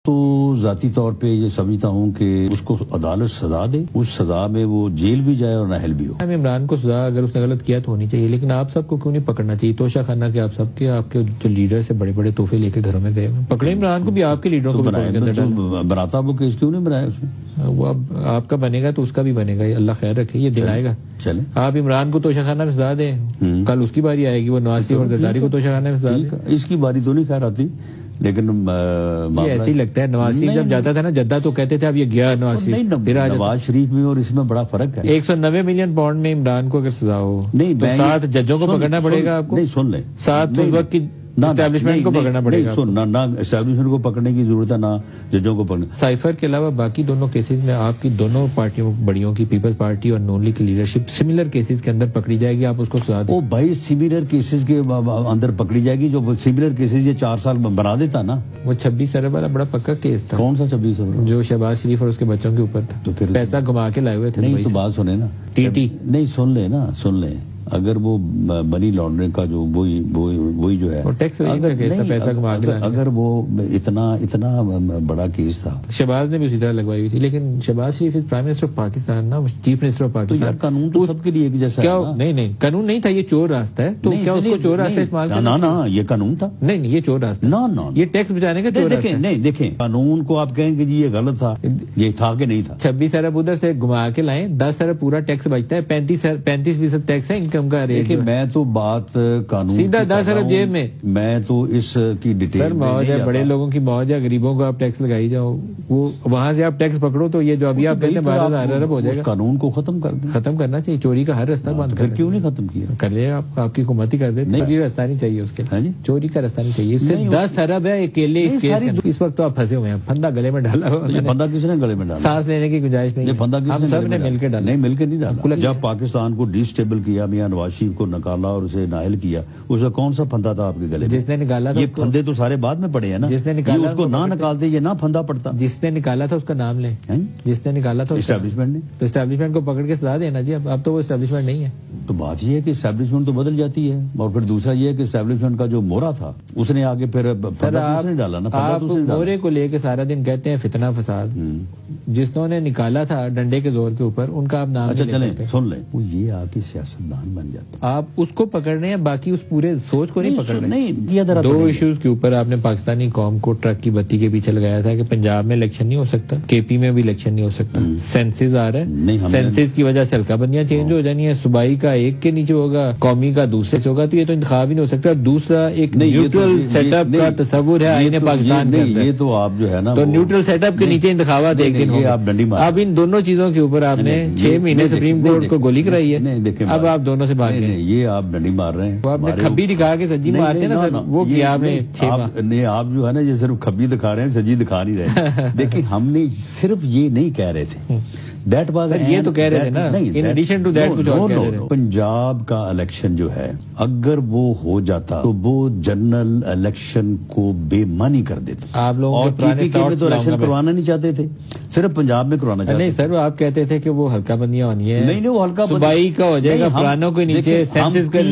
تو ذاتی طور پہ یہ سمجھتا ہوں کہ اس کو عدالت سزا دے، اس سزا میں وہ جیل بھی جائے اور نااہل بھی ہو۔ عمران کو سزا اگر اس نے غلط کیا تو ہونی چاہیے، لیکن آپ سب کو کیوں نہیں پکڑنا چاہیے؟ توشہ خانہ کے آپ سب کے، آپ کے جو لیڈر سے بڑے بڑے تحفے لے کے گھروں میں گئے ہوئے، پکڑے عمران کو بھی، آپ کے لیڈروں کو بھی پکڑ کے اندر ڈالیں۔ بناتا وہ کیس کیوں نہیں بنایا اس نے؟ وہ اب آپ کا بنے گا تو اس کا بھی بنے گا، یہ اللہ خیر رکھے، یہ دلائے گا۔ چلیں آپ عمران کو توشہ خانہ میں سزا دیں، کل اس کی باری آئے گی، وہ نواز شریف اور زرداری کو توشہ خانہ میں سزا دیں۔ اس کی باری تو نہیں خیر آتی، لیکن یہ ایسے ہی لگتا ہے۔ نواز شریف جب جاتا تھا نا جدہ تو کہتے تھے اب یہ گیا نواز شریف، نواز شریف میں اور اس میں بڑا فرق ہے۔ 190 ملین پاؤنڈ میں عمران کو اگر سزا ہو نہیں، تو 7 ججوں کو پکڑنا پڑے گا آپ کو، نہیں سن لیں، 7 اس وقت کی اسٹیبلشمنٹ کو پکڑنا پڑے گا۔ نہ اسٹیبلشمنٹ کو پکڑنے کی ضرورت ہے، نہ ججوں کو پکڑنے۔ سائفر کے علاوہ باقی دونوں کیسز میں آپ کی دونوں پارٹیوں بڑیوں کی، پیپلز پارٹی اور نون لیگ کی لیڈرشپ سملر کیسز کے اندر پکڑی جائے گی، آپ اس کو سزا دیں۔ او بھائی، سملر کیسز کے اندر پکڑی جائے گی، جو سملر کیسز یہ 4 سال بنا دیتا نا۔ وہ 26 ارب والا بڑا پکا کیس تھا۔ کون سا 26 ارب؟ جو شہباز شریف اور اس کے بچوں کے اوپر تھا، تو پھر پیسہ گھما کے لائے ہوئے تھے۔ نہیں تو بات سنیں نا، ٹی نہیں سن لیں، اگر وہ منی لانڈرنگ کا جو وہی جو ہے، اگر وہ اتنا بڑا کیس تھا، شہباز نے بھی اسی طرح لگوائی ہوئی تھی، لیکن Shehbaz Sharif is prime minister of Pakistan نا، چیف منسٹر آف پاکستان۔ قانون تو سب کے لیے ایک جیسا ہے۔ نہیں قانون نہیں تھا، یہ چور راستہ ہے، تو کیا اس کو چور راستہ استعمال کرنا؟ نہ یہ قانون تھا۔ نہیں یہ چور راستہ، نہ یہ ٹیکس بچانے کا چور راستہ ہے۔ نہیں دیکھیں، قانون کو آپ کہیں کہ جی یہ غلط تھا، یہ تھا کہ نہیں تھا۔ 26 ارب ادھر سے گھما کے لائیں، 10 ارب پورا ٹیکس بچتا ہے، 35% ٹیکس ہے انکم کا ریٹ۔ میں تو بات قانون سیدھا 10 ارب جیب میں۔ میں تو اس کی ڈیٹیل سر موج ہے، بڑے لوگوں کی موج ہے، غریبوں کو آپ ٹیکس لگائی جاؤ، وہ وہاں سے آپ ٹیکس پکڑو تو یہ جو ابھی آپ کہتے ہیں 12,000 ارب ہو جائے گا۔ قانون کو ختم کر دیں، ختم کرنا چاہیے، چوری کا ہر راستہ بند کر۔ کیوں نہیں ختم کیا؟ کر لے آپ کی حکومت ہی کر دے، چوری راستہ نہیں چاہیے اس کے، چوری کا راستہ نہیں چاہیے۔ اس سے 10 ارب ہے اکیلے اس کیس میں۔ اس وقت تو آپ پھنسے ہوئے ہیں، پھندا گلے میں ڈالا ہوا۔ یہ پھندا کس نے گلے میں ڈالا؟ سانس لینے کی گنجائش نہیں، ہم سب نے مل کے ڈالا۔ نہیں مل کے نہیں ڈالا، جب پاکستان کو ڈی اسٹیبل کیا، میاں نواز شریف کو نکالا اور اسے نااہل کیا، اس کا کون سا پھندا تھا آپ کے گلے میں؟ جس نے نکالا تھا، یہ پھندے تو سارے بعد میں پڑے ہیں نا، جس نے نکالا اس کو نہ نکالتے یہ نہ پھندا پڑتا۔ جس نے نکالا تھا اس کا نام لیں، جس نے نکالا تھا اسٹیبلشمنٹ نے، تو اسٹیبلشمنٹ کو پکڑ کے سزا دینا جی۔ اب تو وہ اسٹیبلشمنٹ نہیں ہے۔ تو بات یہ ہے کہ اسٹیبلشمنٹ تو بدل جاتی ہے، اور پھر دوسرا یہ ہے کہ اسٹیبلشمنٹ کا جو مورا تھا اس نے آگے پھر ڈالا نا۔ آپ مورے کو لے کے سارا دن کہتے ہیں فتنہ فساد، جس نے نکالا تھا ڈنڈے کے زور کے اوپر ان کا آپ نام اچھا چلیں سن لیں، وہ یہ آ کے سیاستدان بن جاتا۔ آپ اس کو پکڑ رہے ہیں، باقی اس پورے سوچ کو نہیں پکڑ رہے۔ نہیں، 2 ایشوز کے اوپر آپ نے پاکستانی قوم کو ٹرک کی بتی کے پیچھے لگایا تھا کہ پنجاب میں الیکشن نہیں ہو سکتا، کے پی میں بھی الیکشن نہیں ہو سکتا، سینسز آ رہا ہے، سینسز کی وجہ سے حلقہ بندیاں چینج ہو جانی ہے، صوبائی کا ایک کے نیچے ہوگا، قومی کا دوسرے سے ہوگا، تو یہ تو انتخاب ہی نہیں ہو سکتا۔ دوسرا ایک نیوٹرل سیٹ اپ کا تصور ہے آئین پاکستان کے اندر، یہ تو آپ جو ہے نا، تو نیوٹرل سیٹ اپ کے نیچے انتخابات ایک دن ہوں۔ اب ان دونوں چیزوں کے اوپر آپ نے 6 مہینے سپریم کورٹ کو گولی کرائی ہے، اب آپ دونوں سے بھاگ گئے۔ یہ آپ ڈنڈی مار رہے ہیں، آپ نے کھبی دکھا کے سجی مارتے ہیں نا سر، وہ کیا آپ نے 6 ماہ۔ نہیں، آپ جو ہے نا یہ صرف کھبی دکھا رہے ہیں، سجی دکھا نہیں رہے۔ دیکھیں ہم نے صرف یہ نہیں کہہ رہے تھے، یہ تو کہہ رہے تھے نا، ان ایڈیشن ٹو دیٹ کچھ اور کہہ رہے تھے۔ پنجاب کا الیکشن جو ہے اگر وہ ہو جاتا تو وہ جنرل الیکشن کو بے معنی کر دیتا۔ آپ لوگوں اور پی پی کے میں تو الیکشن کروانا نہیں چاہتے تھے، صرف پنجاب میں کروانا چاہتے تھے۔ نہیں سر، آپ کہتے تھے کہ وہ ہلکا بندیاں ہونی ہے، نہیں وہ ہلکا صوبائی کا ہو جائے گا، پرانوں کے نیچے، سینسز کے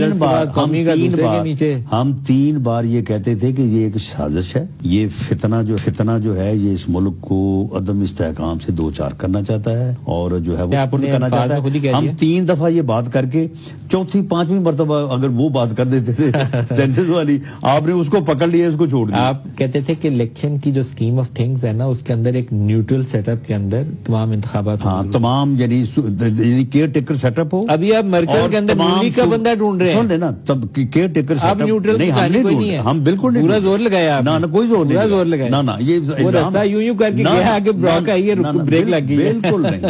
قومی کا دوسرے کے نیچے۔ ہم 3 بار یہ کہتے تھے کہ یہ ایک سازش ہے، یہ فتنہ جو ہے یہ اس ملک کو عدم استحکام سے 2-4 کرنا چاہتا ہے، اور جو ہے وہ کرنا چاہتا ہے۔ ہم 3 دفعہ یہ بات کر کے 4تھی 5ویں مرتبہ اگر وہ بات کر دیتے تھے سینسس والی، آپ نے اس کو پکڑ لیا، اس کو چھوڑ دیا۔ آپ کہتے تھے کہ الیکشن کی جو اسکیم آف تھنگز ہے نا، اس کے اندر ایک نیوٹرل سیٹ اپ کے اندر تمام انتخابات، ہاں تمام، یعنی کیئر ٹیکر سیٹ اپ ہو۔ ابھی آپ مرکز کے اندر نیوٹرل کا بندہ ڈھونڈ رہے ہیں، سن لینا، تب caretaker set up neutral نہیں ہے، ہم بالکل نہیں، پورا زور لگایا، نہ کوئی زور نہیں، پورا زور لگایا، نہ یہ راستہ یوں کر کے گیا، آگے بلاک آئی ہے، بریک لگ گئی۔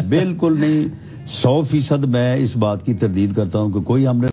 بالکل نہیں، 100% میں اس بات کی تردید کرتا ہوں کہ کوئی ہم نے